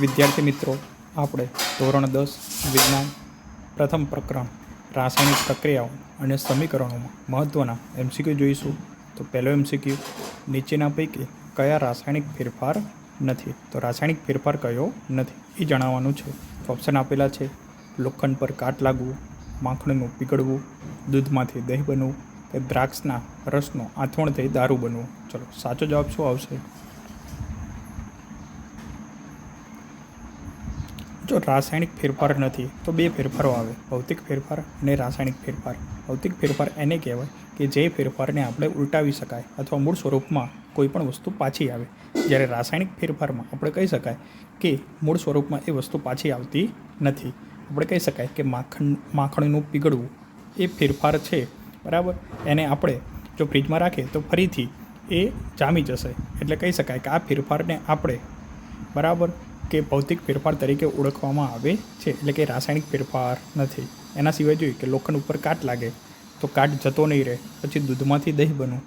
વિદ્યાર્થી મિત્રો, આપણે ધોરણ 10 વિજ્ઞાન પ્રથમ પ્રકરણ રાસાયણિક પ્રક્રિયાઓ અને સમીકરણોમાં મહત્ત્વના MCQ જોઈશું. તો પહેલો MCQ, નીચેના પૈકી કયા રાસાયણિક ફેરફાર નથી? તો રાસાયણિક ફેરફાર કયો નથી એ જણાવવાનું છે. તો ઓપ્શન આપેલા છે: લોખંડ પર કાટ લાગવું, માખણનું પીગળવું, દૂધમાંથી દહીં બનવું, કે દ્રાક્ષના રસનો આથવણ થઈ દારૂ બનવું. ચલો, સાચો જવાબ શું આવશે? જો રાસાયણિક ફેરફાર નથી તો બે ફેરફારો આવે: ભૌતિક ફેરફાર અને રાસાયણિક ફેરફાર. ભૌતિક ફેરફાર એને કહેવાય કે જે ફેરફારને આપણે ઉલટાવી શકાય અથવા મૂળ સ્વરૂપમાં કોઈ પણ વસ્તુ પાછી આવે. જ્યારે રાસાયણિક ફેરફારમાં આપણે કહી શકાય કે મૂળ સ્વરૂપમાં એ વસ્તુ પાછી આવતી નથી. આપણે કહી શકાય કે માખણનું પીગળવું એ ફેરફાર છે, બરાબર. એને આપણે જો ફ્રીજમાં રાખીએ તો ફરીથી એ જામી જશે. એટલે કહી શકાય કે આ ફેરફારને આપણે, બરાબર, કે ભૌતિક ફેરફાર તરીકે ઓળખવામાં આવે છે, એટલે કે રાસાયણિક ફેરફાર નથી. એના સિવાય જોઈએ કે લોખંડ ઉપર કાટ લાગે તો કાટ જતો નહીં રહે, પછી દૂધમાંથી દહીં બનવું,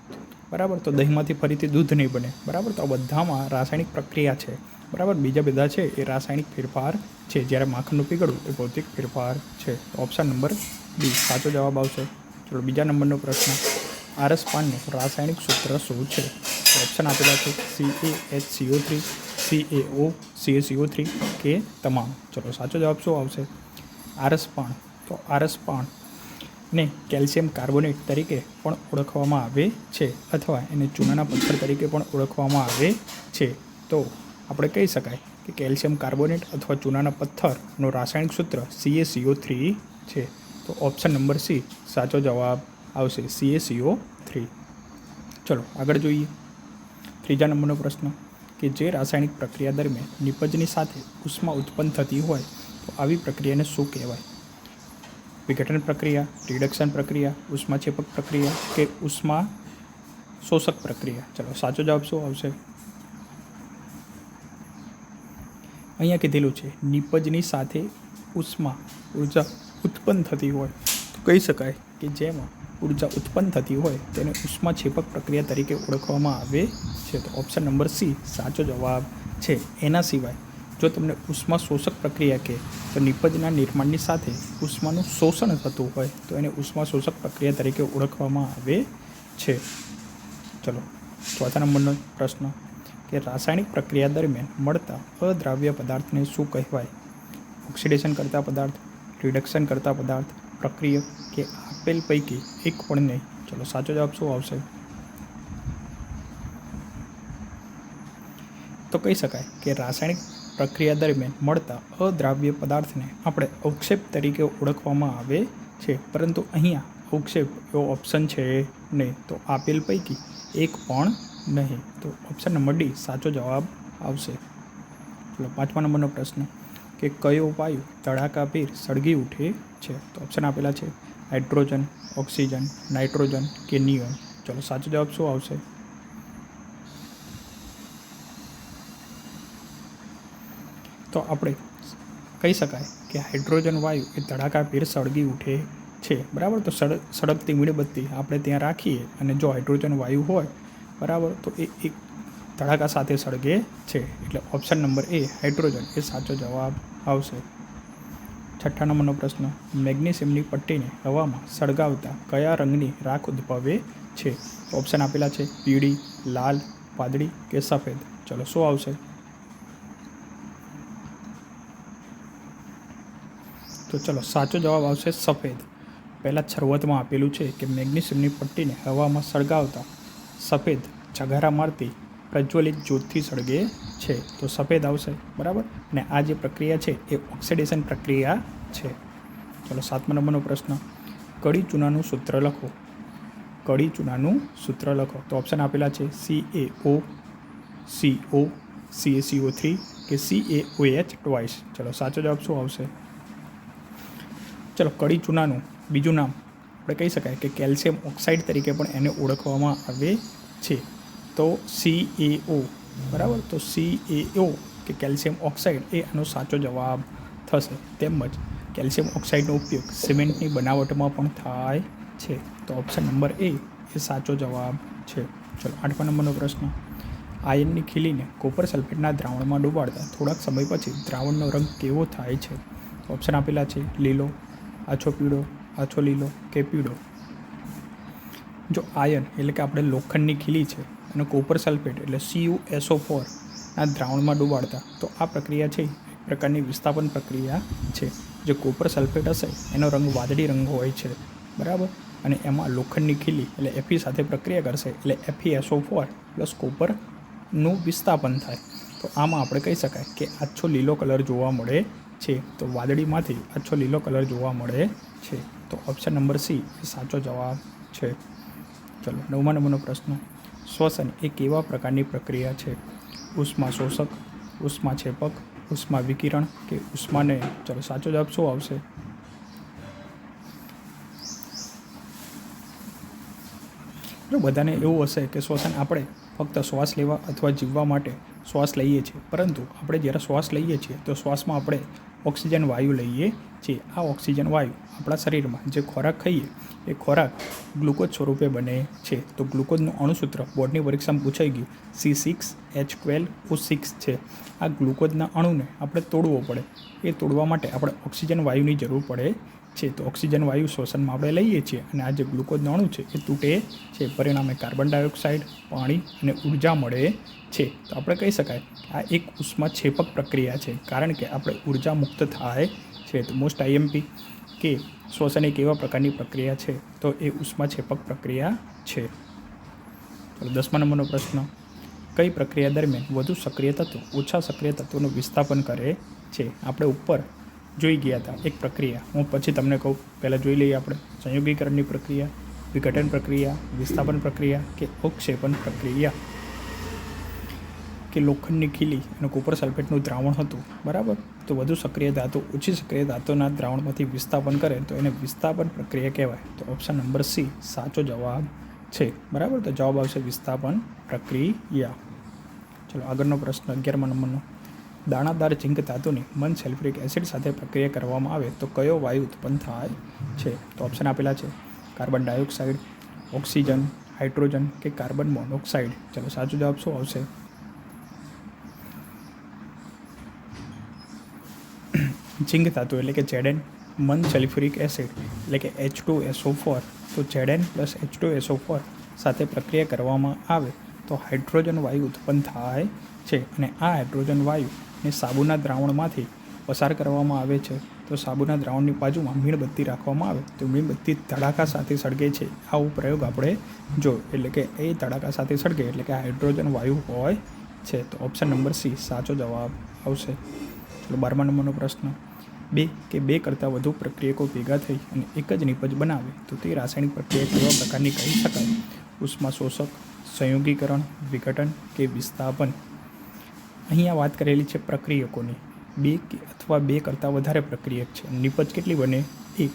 બરાબર, તો દહીંમાંથી ફરીથી દૂધ નહીં બને, બરાબર. તો આ બધામાં રાસાયણિક પ્રક્રિયા છે, બરાબર. બીજા બધા છે એ રાસાયણિક ફેરફાર છે, જ્યારે માખણનું પીગળવું એ ભૌતિક ફેરફાર છે. તો ઓપ્શન નંબર બી સાચો જવાબ આવશે. ચલો, બીજા નંબરનો પ્રશ્ન, આરસ પાનનું રાસાયણિક સૂત્ર શું છે? તો ઓપ્શન આપેલા છે: CaHCO3, CaO, CaCO3 કે તમામ. ચલો, સાચો જવાબ શું આવશે? આરસ પાન. તો આરસ પાનને કેલ્શિયમ કાર્બોનેટ તરીકે પણ ઓળખવામાં આવે છે, અથવા એને ચૂનાના પથ્થર તરીકે પણ ઓળખવામાં આવે છે. તો આપણે કહી શકાય કે કેલ્શિયમ કાર્બોનેટ અથવા ચૂનાના પથ્થરનું રાસાયણિક સૂત્ર CaCO3 છે. તો ઓપ્શન નંબર સી સાચો જવાબ આવશે, CaCO3. ચલો, આગળ જોઈએ. ત્રીજા નંબરનો પ્રશ્ન, કે જે રાસાયણિક પ્રક્રિયા દરમિયાન નિપજની સાથે ઉષ્મા ઉત્પન્ન થતી હોય તો આવી પ્રક્રિયાને શું કહેવાય? વિઘટન પ્રક્રિયા, રિડક્શન પ્રક્રિયા, ઉષ્માક્ષેપક પ્રક્રિયા કે ઉષ્મા શોષક પ્રક્રિયા. ચલો, સાચો જવાબ શું આવશે? અહીંયા કીધેલું છે નિપજની સાથે ઉર્જા ઉત્પન્ન થતી હોય તો કહી શકાય કે જેમાં ઉર્જા ઉત્પન્ન થતી હોય તેને ઉષ્માક્ષેપક પ્રક્રિયા તરીકે ઓળખવામાં આવે છે. તો ઓપ્શન નંબર સી સાચો જવાબ છે. એના સિવાય જો તમને ઉષ્મા શોષક પ્રક્રિયા કહે તો નિપજના નિર્માણની સાથે ઉષ્માનું શોષણ થતું હોય તો એને ઉષ્મા શોષક પ્રક્રિયા તરીકે ઓળખવામાં આવે છે. ચલો, ચોથા નંબરનો પ્રશ્ન, કે રાસાયણિક પ્રક્રિયા દરમિયાન મળતા અદ્રાવ્ય પદાર્થને શું કહેવાય? ઓક્સિડેશન કરતા પદાર્થ, રિડક્શન કરતા પદાર્થ, પ્રક્રિયક કે આપેલ પૈકી એક પણ નહીં. ચલો, સાચો જવાબ શું આવશે? તો કહી શકાય કે રાસાયણિક પ્રક્રિયા દરમિયાન મળતા અદ્રાવ્ય પદાર્થને આપણે અવક્ષેપ તરીકે ઓળખવામાં આવે છે, પરંતુ અહીંયા અવક્ષેપ એવો ઓપ્શન છે નહીં. તો આપેલ પૈકી એક પણ નહીં. તો ઓપ્શન નંબર ડી સાચો જવાબ આવશે. ચલો, પાંચમા નંબરનો પ્રશ્ન, કે કયો વાયુ તડાકાભેર સળગી ઉઠે છે? તો ઓપ્શન આપેલા છે: હાઇડ્રોજન, ઓક્સિજન, નાઇટ્રોજન કે નિયોન. ચલો, સાચો જવાબ શું આવશે? તો આપણે કહી શકાય કે હાઇડ્રોજન વાયુ એ તડાકાભેર સળગી ઉઠે છે, બરાબર. તો સળગતી મીણબત્તી આપણે ત્યાં રાખીએ અને જો હાઇડ્રોજન વાયુ હોય, બરાબર, તો એ એક તડાકા સાથે સળગે છે. એટલે ઓપ્શન નંબર એ હાઇડ્રોજન એ સાચો જવાબ આવશે. છઠ્ઠા નંબરનો પ્રશ્ન, મેગ્નેશિયમની પટ્ટીને હવામાં સળગાવતા કયા રંગની રાખ ઉદ્ભવે છે? ઓપ્શન આપેલા છે: પીળી, લાલ, વાદળી કે સફેદ. ચલો, શું આવશે? તો ચલો, સાચો જવાબ આવશે સફેદ. પહેલાં શરૂઆતમાં આપેલું છે કે મેગ્નેશિયમની પટ્ટીને હવામાં સળગાવતા સફેદ ચગારા મારતી પ્રજ્વલિત જ્યોતથી સળગે છે, તો સફેદ આવશે, બરાબર. અને આ જે પ્રક્રિયા છે એ ઓક્સિડેશન પ્રક્રિયા છે. ચલો, સાતમા નંબરનો પ્રશ્ન, કડી ચૂનાનું સૂત્ર લખો. કડી ચૂનાનું સૂત્ર લખો. તો ઓપ્શન આપેલા છે: CaO, CO, CaCO3 કે CaOH ટ્વાઇસ. ચલો, સાચો જવાબ શું આવશે? ચલો, કડી ચૂનાનું બીજું નામ આપણે કહી શકાય કે કેલ્શિયમ ઓક્સાઇડ તરીકે પણ એને ઓળખવામાં આવે છે. તો CaO, બરાબર. તો CaO કે કેલ્શિયમ ઓક્સાઇડ એ આનો સાચો જવાબ થશે. તેમજ કેલ્શિયમ ઓક્સાઇડનો ઉપયોગ સિમેન્ટની બનાવટમાં પણ થાય છે. તો ઓપ્શન નંબર એ સાચો જવાબ છે. ચલો, આઠમા નંબરનો પ્રશ્ન, આયનની ખીલીને કોપર સલ્ફેટના દ્રાવણમાં ડૂબાડતા થોડાક સમય પછી દ્રાવણનો રંગ કેવો થાય છે? ઓપ્શન આપેલા છે લીલો, આછો પીળો, આછો લીલો કે પીળો. જો આયન એટલે કે આપણે લોખંડની ખીલી છે અને કોપર સલ્ફેટ એટલે CuSO4 ના દ્રાવણમાં ડૂબાડતા તો આ પ્રક્રિયા છે એક પ્રકારની વિસ્થાપન પ્રક્રિયા છે. જે કોપર સલ્ફેટ હશે એનો રંગ વાદળી રંગ હોય છે, બરાબર, અને એમાં લોખંડની ખીલી એટલે Fe સાથે પ્રક્રિયા કરશે એટલે FeSO4 પ્લસ કોપરનું વિસ્થાપન થાય. તો આમાં આપણે કહી શકાય કે આછો લીલો કલર જોવા મળે છે. તો વાદળીમાંથી આછો લીલો કલર જોવા મળે છે. તો ઓપ્શન નંબર સી એ સાચો જવાબ છે. ચલો 9મા નંબરનો પ્રશ્ન. શ્વસન એ કેવા પ્રકારની પ્રક્રિયા છે? ઉષ્મા શોષક, ઉષ્મા છેપક, ઉષ્મા વિકિરણ કે ઉષ્માને? ચલો સાચો જવાબ શું આવશે? જો બધાને એવું હશે કે શ્વસન આપણે ફક્ત શ્વાસ લેવા અથવા જીવવા માટે શ્વાસ લઈએ છીએ, પરંતુ આપણે જ્યારે શ્વાસ લઈએ છીએ તો શ્વાસમાં આપણે ઓક્સિજન વાયુ લઈએ છીએ. આ ઓક્સિજન વાયુ આપણા શરીરમાં જે ખોરાક ખાઈએ એ ખોરાક ગ્લુકોઝ સ્વરૂપે બને છે. તો ગ્લુકોઝનું અણુસૂત્ર બોર્ડની પરીક્ષામાં પૂછાઈ ગયું C6H12O6 છે. આ ગ્લુકોઝના અણુને આપણે તોડવો પડે. એ તોડવા માટે આપણે ઓક્સિજન વાયુની જરૂર પડે છે. તો ઓક્સિજન વાયુ શ્વસનમાં આપણે લઈએ છીએ અને આ જે ગ્લુકોઝનો અણુ છે એ તૂટે છે. પરિણામે કાર્બન ડાયોક્સાઇડ, પાણી અને ઉર્જા મળે છે. તો આપણે કહી શકાય આ એક ઉષ્માક્ષેપક પ્રક્રિયા છે, કારણ કે આપણે ઉર્જા મુક્ત થાય છે. તો મોસ્ટ IMP કે શ્વસન એક એવા પ્રકારની પ્રક્રિયા છે, તો એ ઉષ્માક્ષેપક પ્રક્રિયા છે. ચલો 10મા નંબરનો પ્રશ્ન. કઈ પ્રક્રિયા દરમિયાન વધુ સક્રિય તત્વો ઓછા સક્રિય તત્વોનું વિસ્થાપન કરે છે? આપણે ઉપર જોઈ ગયા હતા એક પ્રક્રિયા, હું પછી તમને કહું. પહેલાં જોઈ લઈએ આપણે સંયોગીકરણની પ્રક્રિયા, વિઘટન પ્રક્રિયા, વિસ્થાપન પ્રક્રિયા કે અવક્ષેપન પ્રક્રિયા. કે લોખંડની ખીલી અને કોપર સલ્ફેટનું દ્રાવણ હતું, બરાબર, તો વધુ સક્રિય ધાતુ ઓછી સક્રિય ધાતુના દ્રાવણમાંથી વિસ્થાપન કરે તો એને વિસ્થાપન પ્રક્રિયા કહેવાય. તો ઓપ્શન નંબર સી સાચો જવાબ છે, બરાબર. તો જવાબ આવશે વિસ્થાપન પ્રક્રિયા. ચલો આગળનો પ્રશ્ન 11મા નંબરનો. દાણાદાર ઝીંક ધાતુની મન સલ્ફ્યુરિક એસિડ સાથે પ્રક્રિયા કરવામાં આવે તો કયો વાયુ ઉત્પન્ન થાય છે? તો ઓપ્શન આપેલા છે કાર્બન ડાયોક્સાઇડ, ઓક્સિજન, હાઇડ્રોજન કે કાર્બન મોનોક્સાઇડ. ચલો સાચો જવાબ શું આવશે? ઝીંક ધાતુ એટલે કે Zn, મન સલ્ફ્યુરિક એસિડ એટલે કે H2SO4. તો Zn પ્લસ H2SO4 સાથે પ્રક્રિયા કરવામાં આવે તો હાઇડ્રોજન વાયુ ઉત્પન્ન થાય છે. અને આ હાઇડ્રોજન વાયુને સાબુના દ્રાવણમાંથી પસાર કરવામાં આવે છે. તો સાબુના દ્રાવણની બાજુમાં મીણબત્તી રાખવામાં આવે તો મીણબત્તી ધડાકા સાથે સળગે છે. આવો પ્રયોગ આપણે જો એટલે કે એ ધડાકા સાથે સળગે એટલે કે હાઇડ્રોજન વાયુ હોય છે. તો ઓપ્શન નંબર સી સાચો જવાબ આવશે. ચલો 12મા નંબરનો પ્રશ્ન. બે કરતાં વધુ પ્રક્રિયકો ભેગા થઈ અને એક જ નિપજ બનાવે તો તે રાસાયણિક પ્રક્રિયા કેવા પ્રકારની કહી શકાય? ઉષ્મા શોષક, સંયોગીકરણ, વિઘટન કે વિસ્થાપન? અહીંયા વાત કરેલી છે પ્રક્રિયકોની. બે કરતાં વધારે પ્રક્રિયક છે. નિપજ કેટલી બને? એક.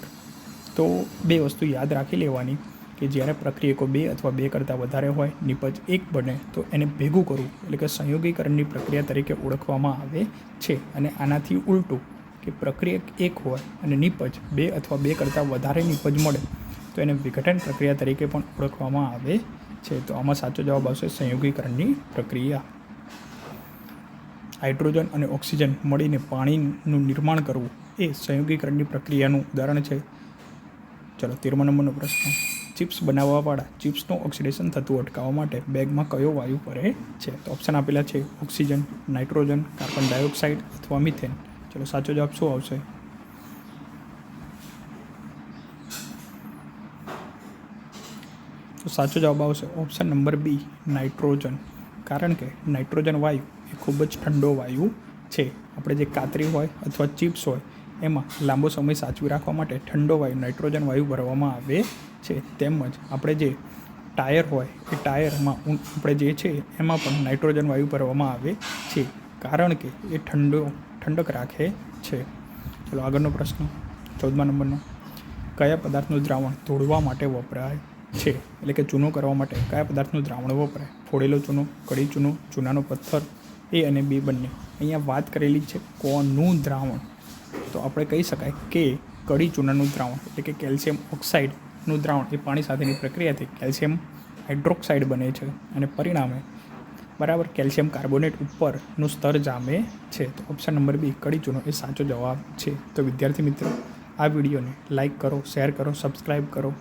તો બે વસ્તુ યાદ રાખી લેવાની કે જ્યારે પ્રક્રિયકો 2 અથવા 2 કરતાં વધારે હોય, નિપજ 1 બને તો એને ભેગું કરવું એટલે કે સંયોગીકરણની પ્રક્રિયા તરીકે ઓળખવામાં આવે છે. અને આનાથી ઉલટું કે પ્રક્રિયક 1 હોય અને નિપજ 2 અથવા 2 કરતાં વધારે નિપજ મળે તો એને વિઘટન પ્રક્રિયા તરીકે પણ ઓળખવામાં આવે છે. તો આમાં સાચો જવાબ આવશે સંયોગીકરણની પ્રક્રિયા. હાઇડ્રોજન અને ઓક્સિજન મળીને પાણીનું નિર્માણ કરવું એ સંયોગીકરણની પ્રક્રિયાનું ઉદાહરણ છે. ચલો 13મા નંબરનો પ્રશ્ન. ચિપ્સ બનાવવાવાળા ચિપ્સનું ઓક્સિડેશન થતું અટકાવવા માટે બેગમાં કયો વાયુ ભરે છે? તો ઓપ્શન આપેલા છે ઓક્સિજન, નાઇટ્રોજન, કાર્બન ડાયોક્સાઇડ અથવા મિથેન. ચલો સાચો જવાબ શું આવશે? તો સાચો જવાબ આવશે ઓપ્શન નંબર બી નાઇટ્રોજન. કારણ કે નાઇટ્રોજન વાયુ એ ખૂબ જ ઠંડો વાયુ છે. આપણે જે કાતરી હોય અથવા ચિપ્સ હોય એમાં લાંબો સમય સાચવી રાખવા માટે ઠંડો વાયુ નાઇટ્રોજન વાયુ ભરવામાં આવે છે. તેમજ આપણે જે ટાયર હોય એ ટાયરમાં આપણે જે છે એમાં પણ નાઇટ્રોજન વાયુ ભરવામાં આવે છે, કારણ કે એ ઠંડક રાખે છે. ચલો આગળનો પ્રશ્ન 14મા નંબરનો. કયા પદાર્થનું દ્રાવણ તોડવા માટે વપરાય છે? એટલે કે ચૂનો કરવા માટે કયા પદાર્થનું દ્રાવણ વપરાય? ફોડેલો ચૂનો, કડી ચૂનો, ચૂનાનો પથ્થર, A અને B બંને. અહીંયા વાત કરેલી છે કોનું દ્રાવણ? તો આપણે કહી શકાય કે કડી ચૂનાનું દ્રાવણ એટલે કે કેલ્શિયમ ઓક્સાઇડનું દ્રાવણ એ પાણી સાથેની પ્રક્રિયાથી કેલ્શિયમ હાઇડ્રોક્સાઇડ બને છે અને પરિણામે બરાબર, કેલ્શિયમ કાર્બોનેટ ઉપરનું સ્તર જામે છે. તો ઓપ્શન નંબર બી કડી ચૂનો એ સાચો જવાબ છે. તો વિદ્યાર્થી મિત્રો, આ વિડીયોને લાઇક કરો, શેર કરો, સબસ્ક્રાઈબ કરો